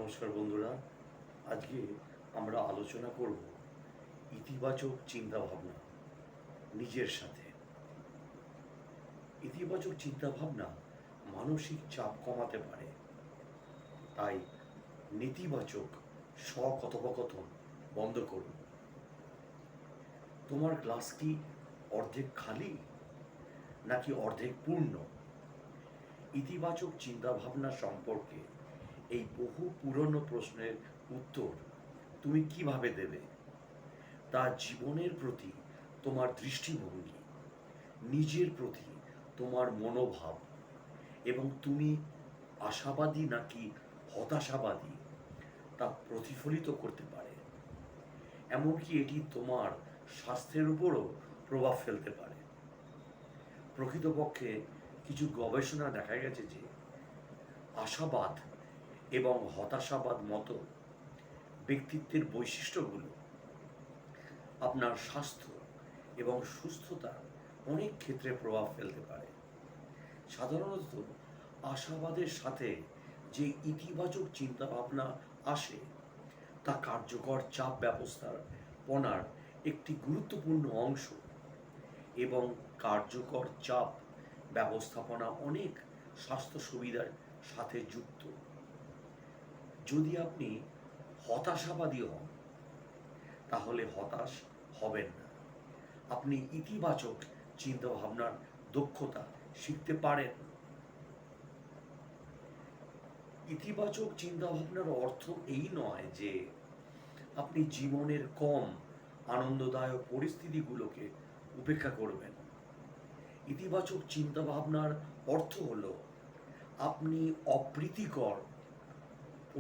নমস্কার বন্ধুরা। আজকে আমরা আলোচনা করব ইতিবাচক চিন্তাভাবনা নিজের সাথে। ইতিবাচক চিন্তাভাবনা মানসিক চাপ কমাতে পারে। তাই নেতিবাচক স্বকথোপকথন বন্ধ করুন। তোমার গ্লাস কি অর্ধেক খালি নাকি অর্ধেক পূর্ণ? ইতিবাচক চিন্তাভাবনা সম্পর্কে এই বহু পুরনো প্রশ্নের উত্তর তুমি কিভাবে দেবে তা জীবনের প্রতি তোমার দৃষ্টিভঙ্গি, নিজের প্রতি তোমার মনোভাব এবং তুমি আশাবাদী নাকি হতাশাবাদী তা প্রতিফলিত করতে পারে। এমনকি এটি তোমার স্বাস্থ্যের উপরও প্রভাব ফেলতে পারে। প্রকৃতপক্ষে কিছু গবেষণা দেখা গেছে যে আশাবাদ এবং হতাশাবাদ মতো ব্যক্তিত্বের বৈশিষ্ট্যগুলো আপনার স্বাস্থ্য এবং সুস্থতার অনেক ক্ষেত্রে প্রভাব ফেলতে পারে। সাধারণত আশাবাদের সাথে যে ইতিবাচক চিন্তাভাবনা আসে তা কার্যকর চাপ ব্যবস্থাপনার একটি গুরুত্বপূর্ণ অংশ এবং কার্যকর চাপ ব্যবস্থাপনা অনেক স্বাস্থ্য সুবিধার সাথে যুক্ত। যদি আপনি হতাশাবাদী হন তাহলে হতাশ হবেন না। আপনি ইতিবাচক চিন্তাভাবনার দক্ষতা শিখতে পারেন। ইতিবাচক চিন্তাভাবনার অর্থ এই নয় যে আপনি জীবনের কম আনন্দদায়ক পরিস্থিতিগুলোকে উপেক্ষা করবেন। ইতিবাচক চিন্তাভাবনার অর্থ হলো আপনি অপ্রীতিকর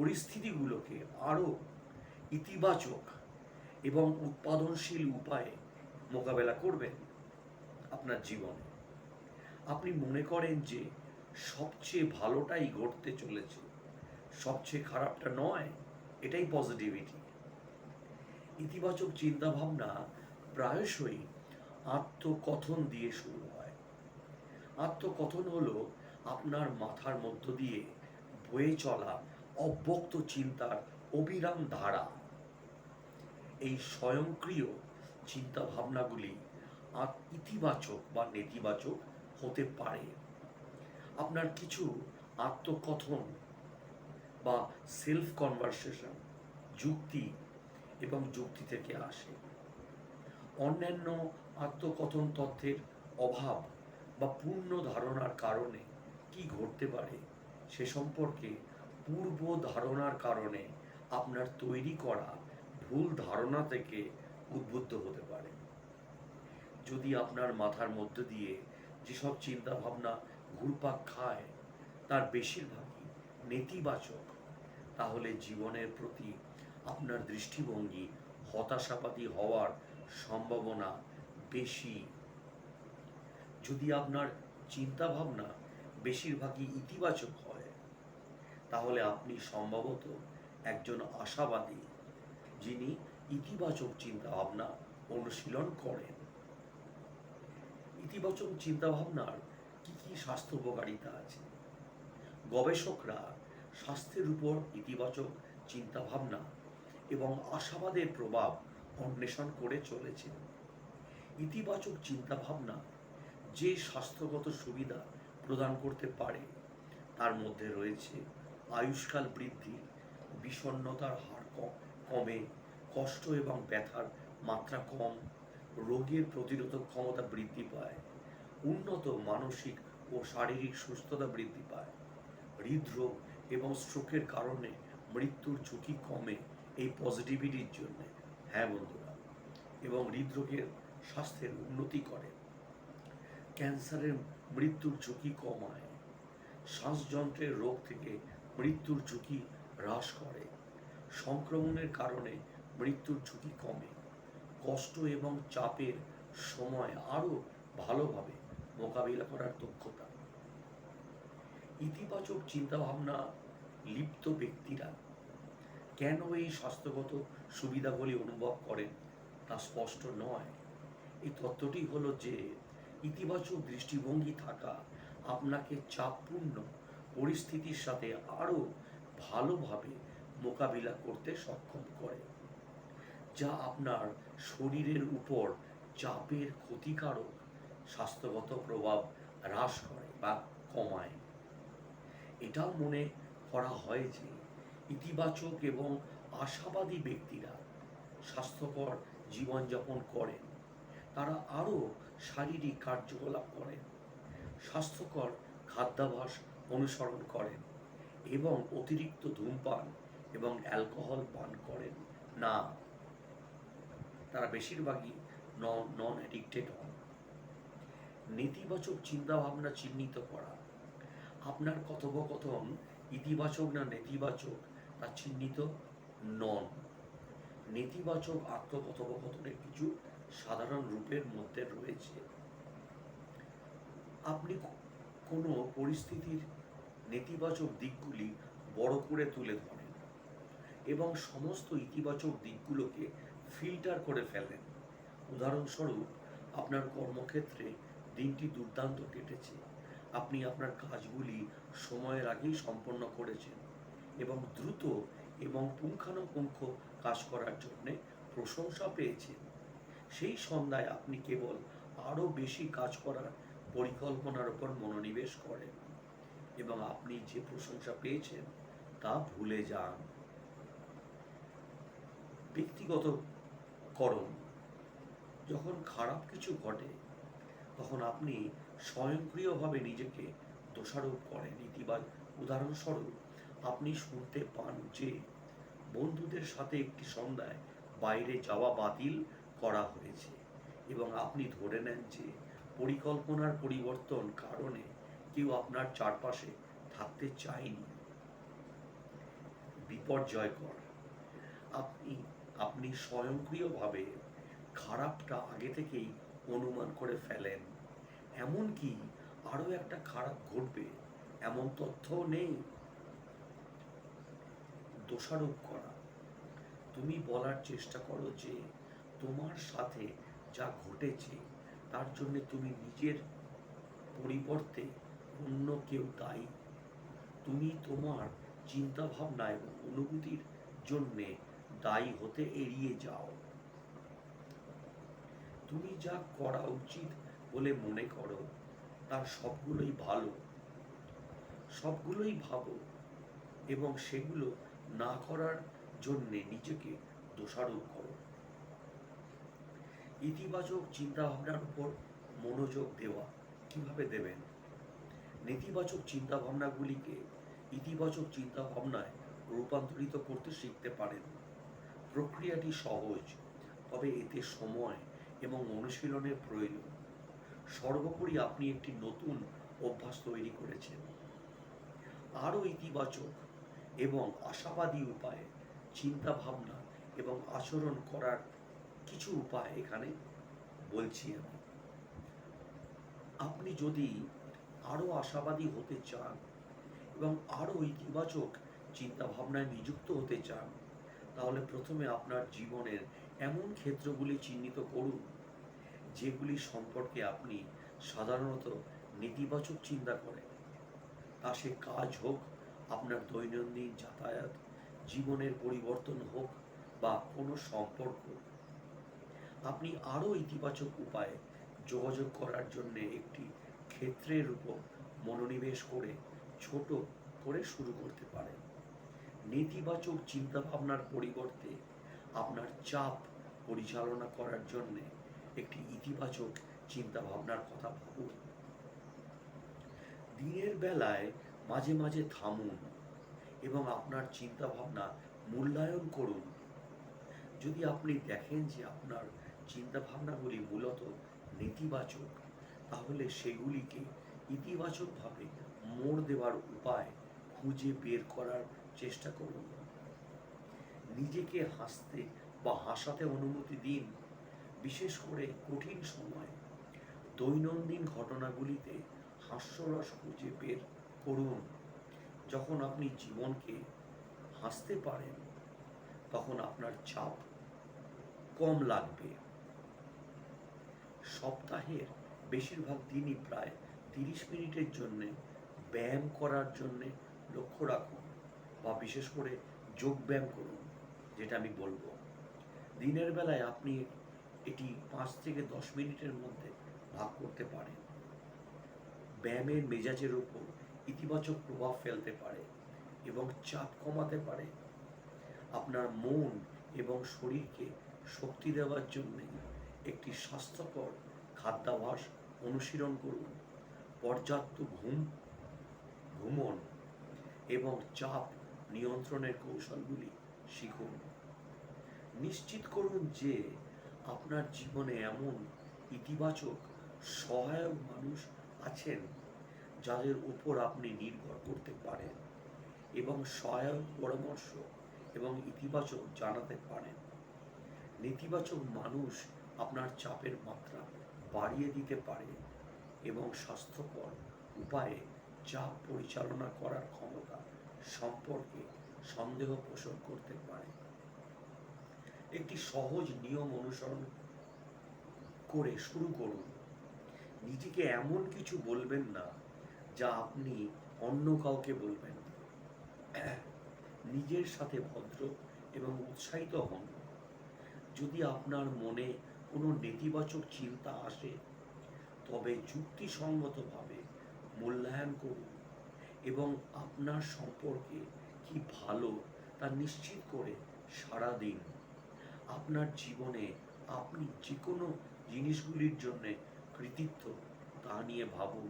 পরিস্থিতিগুলোকে আরও ইতিবাচক এবং উৎপাদনশীল উপায়ে মোকাবেলা করবেন আপনার জীবনে। আপনি মনে করেন যে সবচেয়ে ভালোটাই ঘটতে চলেছে, সবচেয়ে খারাপটা নয়, এটাই পজিটিভিটি। ইতিবাচক চিন্তাভাবনা প্রায়শই আত্মকথন দিয়ে শুরু হয়। আত্মকথন হলো আপনার মাথার মধ্য দিয়ে বয়ে চলা অব্যক্ত চিন্তার অবিরাম ধারা। এই স্বয়ংক্রিয় চিন্তাভাবনাগুলি ইতিবাচক বা নেতিবাচক হতে পারে। আপনার কিছু আত্মকথন বা সেলফ কনভারসেশন যুক্তি এবং যুক্তি থেকে আসে। অন্যান্য আত্মকথন তথ্যের অভাব বা পূর্ণ ধারণার কারণে কি ঘটতে পারে সে সম্পর্কে পূর্ব ধারণার কারণে আপনার তৈরি করা ভুল ধারণা থেকে উদ্বুদ্ধ হতে পারে। যদি আপনার মাথার মধ্য দিয়ে যেসব চিন্তা ভাবনা ঘুরপাক খায় তার বেশিরভাগই নেতিবাচক, তাহলে জীবনের প্রতি আপনার দৃষ্টিভঙ্গি হতাশাবাদী হওয়ার সম্ভাবনা বেশি। যদি আপনার চিন্তাভাবনা বেশিরভাগই ইতিবাচক হয় তাহলে আপনি সম্ভবত একজন আশাবাদী যিনি ইতিবাচক চিন্তাভাবনা অনুশীলন করেন। ইতিবাচক চিন্তাভাবনার কি কি স্বাস্থ্য উপকারিতা আছে? গবেষকরা স্বাস্থ্যের উপর ইতিবাচক চিন্তাভাবনা এবং আশাবাদের প্রভাব অন্বেষণ করে চলেছেন। ইতিবাচক চিন্তাভাবনা যে স্বাস্থ্যগত সুবিধা প্রদান করতে পারে তার মধ্যে রয়েছে আয়ুষ্কাল বৃদ্ধি, বিষণ্ণতার হার কমে, কষ্ট এবং ব্যথার মাত্রা কম, রোগের প্রতিরোধক ক্ষমতা বৃদ্ধি পায়, উন্নত মানসিক ও শারীরিক সুস্থতা বৃদ্ধি পায়, হৃদরোগ এবং স্ট্রোকের কারণে মৃত্যুর ঝুঁকি কমে এই পজিটিভিটির জন্য। হ্যাঁ বন্ধুরা, এবং হৃদরোগের স্বাস্থ্যের উন্নতি করে, ক্যান্সারের মৃত্যুর ঝুঁকি কমায়, শ্বাসযন্ত্রের রোগ থেকে মৃত্যুর ঝুঁকি হ্রাস করে, সংক্রমণের কারণে মৃত্যুর ঝুঁকি কমে, কষ্ট এবং চাপের সময় আরও ভালোভাবে মোকাবিলা করার দক্ষতা। ইতিবাচক চিন্তাভাবনা লিপ্ত ব্যক্তিরা কেন এই স্বাস্থ্যগত সুবিধাগুলি অনুভব করেন তা স্পষ্ট নয়। এই তত্ত্বটি হলো যে ইতিবাচক দৃষ্টিভঙ্গি থাকা আপনাকে চাপপূর্ণ পরিস্থিতির সাথে আরও ভালোভাবে মোকাবিলা করতে সক্ষম করে, যা আপনার শরীরের উপর চাপের ক্ষতিকারক স্বাস্থ্যগত প্রভাব হ্রাস করে বা কমায়। এটাও মনে করা হয় যে ইতিবাচক এবং আশাবাদী ব্যক্তিরা স্বাস্থ্যকর জীবনযাপন করেন, তারা আরও শারীরিক কার্যকলাপ করেন, স্বাস্থ্যকর খাদ্যাভ্যাস অনুসরণ করেন এবং অতিরিক্ত ধূমপান এবং অ্যালকোহল পান করেন না। তারা বেশিরভাগই নন অ্যাডিক্টেড হন। নেতিবাচক চিন্তাভাবনা চিহ্নিত করা। আপনার কথোপকথন ইতিবাচক না নেতিবাচক তা চিহ্নিত নন। নেতিবাচক আত্মকথোপকথনের কিছু সাধারণ রূপের মধ্যে রয়েছে: আপনি কোনো পরিস্থিতির নেতিবাচক দিকগুলি বড় করে তুলে ধরেন এবং সমস্ত ইতিবাচক দিকগুলোকে ফিল্টার করে ফেলেন। উদাহরণস্বরূপ, আপনার কর্মক্ষেত্রে দিনটি দুর্দান্ত কেটেছে, আপনি আপনার কাজগুলি সময়ের আগেই সম্পন্ন করেছেন এবং দ্রুত এবং পুঙ্খানুপুঙ্খ কাজ করার জন্য প্রশংসা পেয়েছেন। সেই সন্ধ্যায় আপনি কেবল আরও বেশি কাজ করার পরিকল্পনার উপর মনোনিবেশ করেন এবং আপনি যে প্রশংসা পেয়েছেন তা ভুলে যান। ব্যক্তিগতকরণ। যখন খারাপ কিছু ঘটে তখন আপনি স্বয়ংক্রিয়ভাবে নিজেকে দোষারোপ করেন। উদাহরণস্বরূপ, আপনি শুনতে পান যে বন্ধুদের সাথে একটি সন্ধ্যায় বাইরে যাওয়া বাতিল করা হয়েছে এবং আপনি ধরে নেন যে পরিকল্পনার পরিবর্তন কারণে কেউ আপনার চারপাশে থাকতে চায়নি। বিপর্যয়কর। আপনি স্বয়ংক্রিয়ভাবে খারাপটা আগে থেকেই অনুমান করে ফেলেন, এমনকি আরও একটা খারাপ ঘটবে এমন তথ্যও নেই। দোষারোপ করা। তুমি বলার চেষ্টা করো যে তোমার সাথে যা ঘটেছে তার জন্য তুমি নিজের পরিবর্তে অন্য কেউ দায়ী। তুমি তোমার চিন্তাভাবনা এবং অনুভূতির জন্যে দায়ী হতে এড়িয়ে যাও। তুমি যা করা উচিত বলে মনে করো তার সবগুলোই ভালো, সবগুলোই ভাবো এবং সেগুলো না করার জন্যে নিজেকে দোষারোপ করো। ইতিবাচক চিন্তাভাবনার উপর মনোযোগ দেওয়া। কিভাবে দেবেন? নেতিবাচক চিন্তাভাবনাগুলিকে ইতিবাচক চিন্তাভাবনায় রূপান্তরিত করতে শিখতে পারেন। প্রক্রিয়াটি সহজ, তবে এতে সময় এবং অনুশীলনের প্রয়োজন। সর্বোপরি আপনি একটি নতুন অভ্যাস তৈরি করেছেন। আরও ইতিবাচক এবং আশাবাদী উপায়ে চিন্তাভাবনা এবং আচরণ করার কিছু উপায় এখানে বলছি আমি। আপনি যদি আরও আশাবাদী হতে চান এবং আরও ইতিবাচক চিন্তাভাবনায় নিযুক্ত হতে চান, তাহলে প্রথমে আপনার জীবনের এমন ক্ষেত্রগুলি চিহ্নিত করুন যেগুলি সম্পর্কে আপনি সাধারণত নেতিবাচক চিন্তা করেন। তা সে কাজ হোক, আপনার দৈনন্দিন যাতায়াত, জীবনের পরিবর্তন হোক বা কোনো সম্পর্ক। আপনি আরও ইতিবাচক উপায়ে যোগাযোগ করার জন্য একটি ক্ষেত্রের উপর মনোনিবেশ করে ছোট করে শুরু করতে পারেন। নেতিবাচক চিন্তাভাবনার পরিবর্তে আপনার চাপ পরিচালনা করার জন্য একটি ইতিবাচক চিন্তাভাবনার কথা ভাবুন। দিনের বেলায় মাঝে মাঝে থামুন এবং আপনার চিন্তাভাবনা মূল্যায়ন করুন। যদি আপনি দেখেন যে আপনার চিন্তাভাবনাগুলি মূলত নেতিবাচক, তাহলে সেগুলিকে ইতিবাচকভাবে মোড় দেওয়ার উপায় খুঁজে বের করার চেষ্টা করুন। নিজেকে হাসতে বা হাসাতে অনুমতি দিন, বিশেষ করে কঠিন সময়। দৈনন্দিন ঘটনাগুলিতে হাস্যরস খুঁজে বের করুন। যখন আপনি জীবনকে হাসতে পারেন তখন আপনার চাপ কম লাগবে। সপ্তাহের বেশিরভাগ দিনই প্রায় 30 মিনিটের জন্য ব্যায়াম করার জন্য লক্ষ্য রাখুন, বা বিশেষ করে যোগব্যায়াম করুন, যেটা আমি বলবো। দিনের বেলায় আপনি এটি 5 থেকে 10 মিনিটের মধ্যে ভাগ করতে পারেন। ব্যায়ামের মেজাজের উপর ইতিবাচক প্রভাব ফেলতে পারে এবং চাপ কমাতে পারে। আপনার মন এবং শরীরকে শক্তি দেওয়ার জন্য একটি স্বাস্থ্যকর খাদ্যাভ্যাস অনুশীলন করুন। পর্যাপ্ত ঘুমন এবং চাপ নিয়ন্ত্রণের কৌশলগুলি শিখুন। নিশ্চিত করুন যে আপনার জীবনে এমন ইতিবাচক সহায়ক মানুষ আছেন যাদের উপর আপনি নির্ভর করতে পারেন এবং সহায়ক পরামর্শ এবং ইতিবাচক জানাতে পারেন। নেতিবাচক মানুষ আপনার চাপের মাত্রা বাড়িয়ে দিতে পারে এবং স্বাস্থ্যকর উপায়ে চাপ পরিচালনা করার ক্ষমতা সম্পর্কে সন্দেহ পোষণ করতে পারে। একটি সহজ নিয়ম অনুসরণ করে শুরু করুন। নিজেকে এমন কিছু বলবেন না যা আপনি অন্য কাউকে বলবেন। নিজের সাথে ভদ্র এবং উৎসাহিত হন। যদি আপনার মনে কোনো নেতিবাচক চিন্তা আসে, তবে যুক্তিসঙ্গতভাবে মূল্যায়ন করুন এবং আপনার সম্পর্কে কি ভালো তা নিশ্চিত করে সাড়া দিন। আপনার জীবনে আপনি যে কোনো জিনিসগুলির জন্য কৃতিত্ব তা নিয়ে ভাবুন।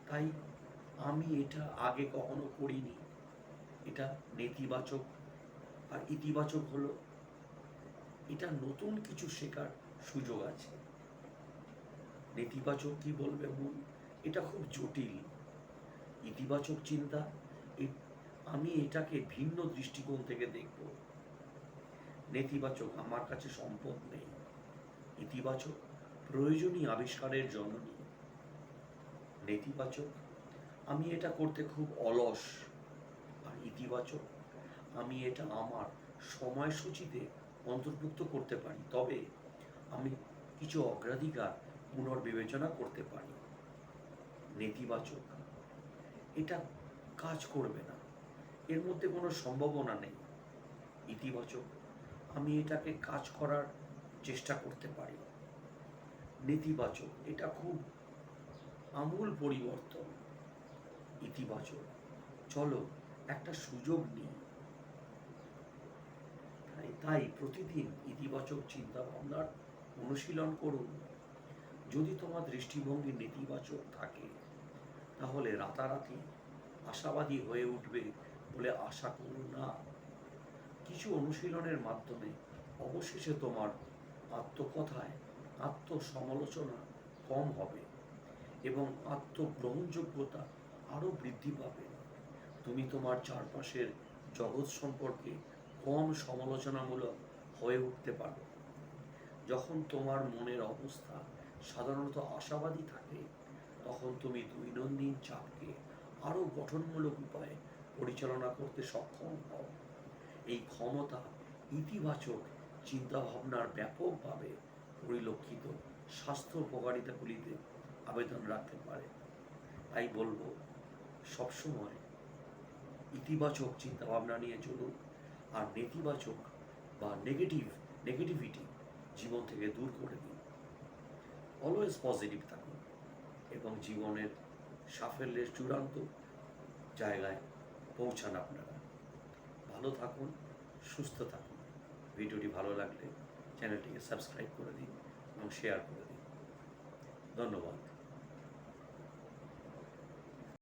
তাই আমি এটা আগে কখনো করিনি, এটা নেতিবাচক। আর ইতিবাচক হলো এটা নতুন কিছু শেখার সুযোগ আছে। নেতিবাচক কি বলবে মন, এটা খুব জটিল। ইতিবাচক চিন্তা, আমি এটাকে ভিন্ন দৃষ্টিকোণ থেকে দেখব। নেতিবাচক, আমার কাছে সম্পদ নেই। ইতিবাচক, প্রয়োজনীয় আবিষ্কারের জননী। নেতিবাচক, আমি এটা করতে খুব অলস। আর ইতিবাচক, আমি এটা আমার সময়সূচিতে অন্তর্ভুক্ত করতে পারি, তবে আমি কিছু অগ্রাধিকার পুনর্বিবেচনা করতে পারি। নেতিবাচক, এটা কাজ করবে না, এর মধ্যে কোনো সম্ভাবনা নেই। ইতিবাচক, আমি এটাকে কাজ করার চেষ্টা করতে পারি। নেতিবাচক, এটা খুব আমূল পরিবর্তন। ইতিবাচক, চলো একটা সুযোগ নিই। তাই প্রতিদিন ইতিবাচক চিন্তা ভাবনার অনুশীলন করুন। যদি তোমার দৃষ্টিভঙ্গি নেতিবাচক থাকে, তাহলে রাতারাতি আশাবাদী হয়ে উঠবে বলে আশা করো না। কিছু অনুশীলনের মাধ্যমে অবশেষে তোমার আত্মকথায় আত্মসমালোচনা কম হবে এবং আত্মগ্রহণযোগ্যতা আরও বৃদ্ধি পাবে। তুমি তোমার চারপাশের জগৎ সম্পর্কে কম সমালোচনামূলক হয়ে উঠতে পারো। যখন তোমার মনের অবস্থা সাধারণত আশাবাদী থাকে, তখন তুমি দৈনন্দিন চাপকে আরও গঠনমূলক উপায়ে পরিচালনা করতে সক্ষম হও। এই ক্ষমতা ইতিবাচক চিন্তাভাবনার ব্যাপকভাবে পরিলক্ষিত স্বাস্থ্য উপকারিতাগুলিতে আবেদন রাখতে পারে। তাই বলবো, সবসময় ইতিবাচক চিন্তাভাবনা নিয়ে চলুন আর নেতিবাচক বা নেগেটিভিটি জীবন থেকে দূর করে দিন। অলওয়েজ পজিটিভ থাকুন এবং জীবনের সাফল্যের চূড়ান্ত জায়গায় পৌঁছান আপনারা। ভালো থাকুন, সুস্থ থাকুন। ভিডিওটি ভালো লাগলে চ্যানেলটিকে সাবস্ক্রাইব করে দিন এবং শেয়ার করে দিন। ধন্যবাদ।